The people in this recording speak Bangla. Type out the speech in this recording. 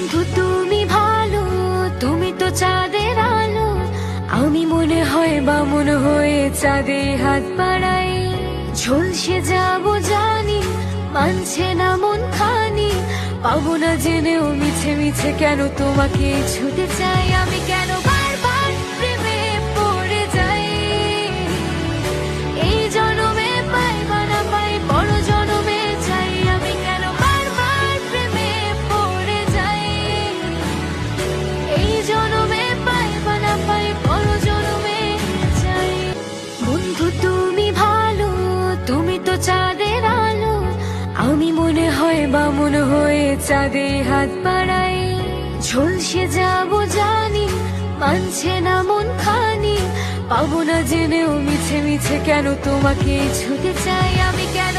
বন্ধু তুমি ভালো, তুমি তো চাঁদের আলো। আমি মনে হয় বামুন হয়ে চাঁদে হাত বাড়াই। ঝলসে যাব জানি, মানছে না মন খানি। পাবো না জেনেও মিছে মিছে কেন তোমাকে ছুটে চাই। আমি কেন বারবার প্রেমে পড়ে যাই। এই জনমে পাই বা না পাই, বড় জনমে চাই। আমি কেন বারবার প্রেমে পড়ে যাই। এই জনমে পাই বা না পাই, বড় জনমে চাই। বন্ধু তুমি ভালো, তুমি তো চাঁদের আলো। আমি মনে হয় বামুন হয়ে চাঁদে হাত বাড়াই। ঝলসে যাব জানি, মানছে না মন খানি। পাবো না জেনেও মিছে মিছে কেন তোমাকে ছুটে চাই। আমি কেন